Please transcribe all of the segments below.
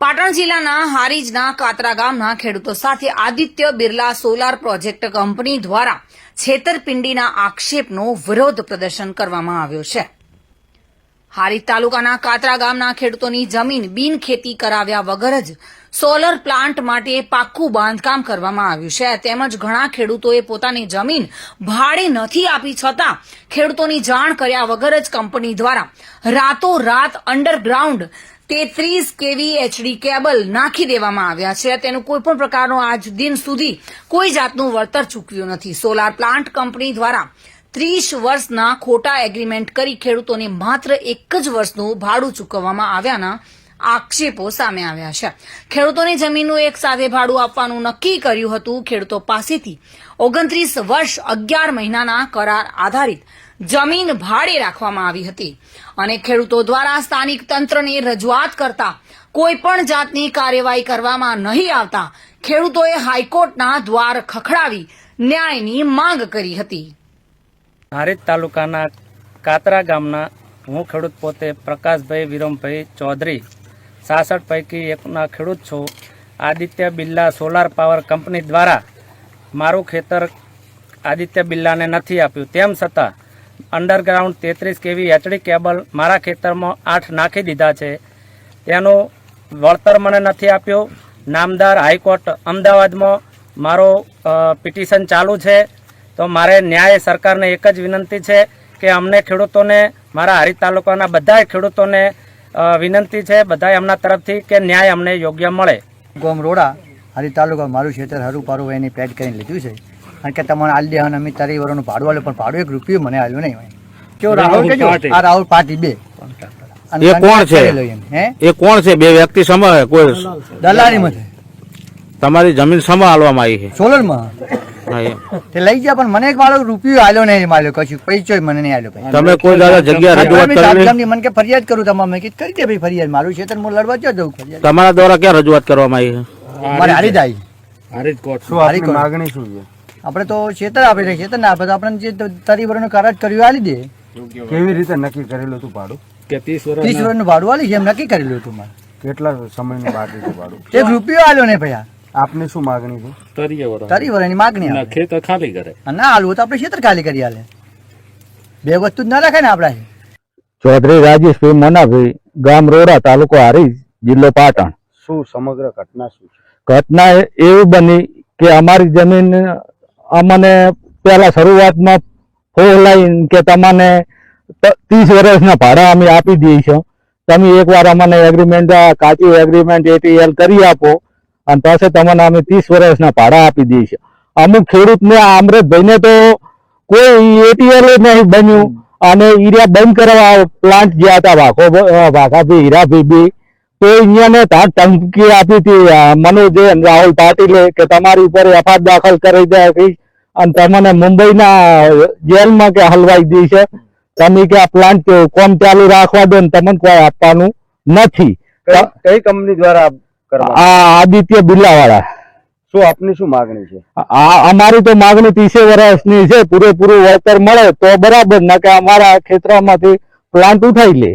પાટણ જિલ્લાના હારીજના કાતરા ગામના ખેડૂતો સાથે Aditya Birla solar project company દ્વારા છેતરપિંડીના આક્ષેપનો વિરોધ પ્રદર્શન કરવામાં આવ્યો છે। હારીજ તાલુકાના કાતરા ગામના ખેડૂતોની જમીન બિનખેતી કરાવ્યા વગર જ સોલર પ્લાન્ટ માટે પાક્કું બાંધકામ કરવામાં આવ્યું છે, તેમજ ઘણા ખેડૂતોએ પોતાની જમીન ભાડે નથી આપી છતાં ખેડૂતોની જાણ કર્યા વગર જ કંપની દ્વારા રાતોરાત અંડરગ્રાઉન્ડ 33 kV HD કેબલ નાખી દેવામાં આવ્યા છે। તેનું કોઈપણ પ્રકારનો આજ દિન સુધી કોઈ જાતનું વળતર ચૂકવ્યું નથી। સોલાર પ્લાન્ટ કંપની દ્વારા 30 વર્ષના ખોટા એગ્રીમેન્ટ કરી ખેડૂતોને માત્ર 1 જ વર્ષનું ભાડું ચૂકવવામાં આવ્યાના આક્ષેપો સામે આવ્યા છે। ખેડૂતોની જમીનનું એક સાથે ભાડું આપવાનું નક્કી કર્યું હતું। ખેડૂતો પાસેથી 29 વર્ષ 11 મહિનાના કરાર આધારિત જમીન ભાડે રાખવામાં આવી હતી અને ખેડૂતો દ્વારા સ્થાનિક તંત્રને રજૂઆત કરતા કોઈપણ જાતની કાર્યવાહી કરવામાં નહીં આવતા ખેડૂતોએ હાઈકોર્ટના દ્વાર ખખડાવી ન્યાયની માંગ કરી હતી। હારીજ તાલુકાના કાતરા ગામના હું ખેડૂત પોતે પ્રકાશભાઈ વિરમભાઈ ચૌધરી 66 પૈકી એકના ખેડૂત છું। Aditya Birla solar power company દ્વારા મારું ખેતર આદિત્ય બિરલાને નથી આપ્યું, તેમ છતાં અંડરગ્રાઉન્ડ 33 kV HD કેબલ મારા ખેતરમાં 8 નાખી દીધા છે। તેનું વળતર મને નથી આપ્યું। નામદાર હાઈકોર્ટ અમદાવાદમાં મારો પિટિશન ચાલુ છે। તો મારે ન્યાય સરકારને એક જ વિનંતી છે કે અમને ખેડૂતોને, મારા હારીજ તાલુકાના બધા ખેડૂતોને વિનંતી છે, બધા એમના તરફથી કે ન્યાય અમને યોગ્ય મળે। ગોમ રોડા હારીજ તાલુકા મારું ખેતર હરું પારું એની પેડ કરીને લીધું છે, કારણ કે તમને આલી દે અમે તારી વરોનું ભાડું આલ્યું, પણ ભાડું 1 રૂપિયો મને આલ્યું નહીં। કેવું રાહુલ કેજો આ રાહુલ પાર્ટી 2 એ કોણ છે? એ કોણ છે? બે વ્યક્તિ સમા કોઈ દલાલીમાં છે? તમારી જમીન સમા આલવામાં આવી છે સોલરમાં તે લઈ ગયા, પણ મને 1 મારો રૂપિયો આલ્યો નહીં, માલ્યો કશું પૈસો મને નહીં આલ્યો ભાઈ। તમે કોઈ દાદા જગ્યા રજૂઆત કરેલી? મને કે ફરિયાદ કરું તમામે કે કરી દે ભાઈ ફરિયાદ, મારું ક્ષેત્ર હું લડવા જ જઉં ફરિયાદ। તમારા દ્વારા ક્યાં રજૂઆત કરવામાં આવી છે? મારે હારીજ આવી હારીજ કોર્ટ શું આપની માંગણી શું છે? આપણે તો ક્ષેત્ર આપે છે, ક્ષેત્ર ના આપે તો આપણે જે તારી વરોનું કરાર કર્યું આલી દે। કેવી રીતે નક્કી કરેલું હતું ભાડું? કે 30 વર્ષનું ભાડું આલી છે, એમ નક્કી કરેલું હતું મારે। કેટલા સમયનું બાકી છે ભાડું? 1 રૂપિયો આલ્યો નહીં ભૈયા। આપની શું માંગણી છે? તારી વરની માંગણી આવે, ખેતર ખાલી કરે ના હાલવું તો આપણે ક્ષેત્ર ખાલી કરી આલે, 2 વસ્તુ જ ના રાખે ને આપડા। ચૌધરી રાજેશભાઈ મનાભાઈ, ગામ રોડા, તાલુકો હારીજ, જિલ્લો પાટણ। શું સમગ્ર ઘટના શું છે? ઘટના એવી બની કે અમારી જમીન અમને પહેલા શરૂઆતમાં ફોલાઈને કે તમને 30 વર્ષના ભાડા અમે આપી દઈએ છીએ, તમે એકવાર અમને એગ્રીમેન્ટ, કાચી એગ્રીમેન્ટ ATL કરી આપો અને પછી તમને અમે 30 વર્ષના ભાડા આપી દઈએ છીએ। અમુક ખેડૂતને અમૃતભાઈને તો કોઈ ATL નહીં બન્યું અને ઈરિયા બંધ કરવા પ્લાન્ટ ગયા હતા વાઘાભાઈ હીરાભાઈ બી, તો અહીંયાને ધમકી આપી હતી મનોજ રાહુલ પાટીલે કે તમારી ઉપર FIR દાખલ કરી દે અને તમને મુંબઈના જેલમાં કે હલવાઈ દી છે, તમે કે આ પ્લાન્ટ કોમ ચાલુ રાખવા દો ને તમને કોઈ આપવાનું નથી। કઈ કંપની દ્વારા આ આદિત્ય બિરલા વાળા। શું આપની શું માંગણી છે? અમારી તો માંગણી 30 વર્ષની છે, પૂરેપૂરું વળતર મળે તો બરાબર, ન કે અમારા ક્ષેત્રમાંથી પ્લાન્ટ ઉઠાઈ લે,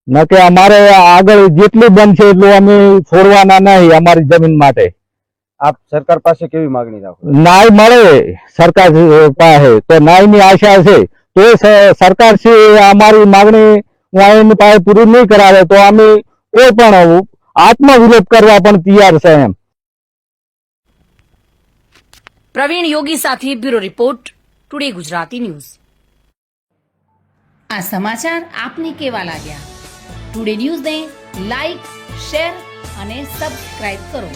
ન કે અમારે આગળ જેટલું બનશે એટલું અમે છોડવાના નહીં અમારી જમીન માટે। આપ સરકાર પાસે કેવી માંગણી રાખો? ન્યાય મળે સરકાર પાસે, તો ન્યાયની આશા છે, તો સરકાર છે અમારી માંગણી એની પાસે પૂરી નહીં કરાવે તો અમે કોઈ પણ આત્મવિલોપ કરવા પણ તૈયાર છે એમ। પ્રવીણ યોગી સાથે bureau report, today Gujarati news. આ સમાચાર આપને કેવા લાગ્યા? ટુડે ન્યૂઝને લાઇક, શેર અને સબસ્ક્રાઇબ કરો।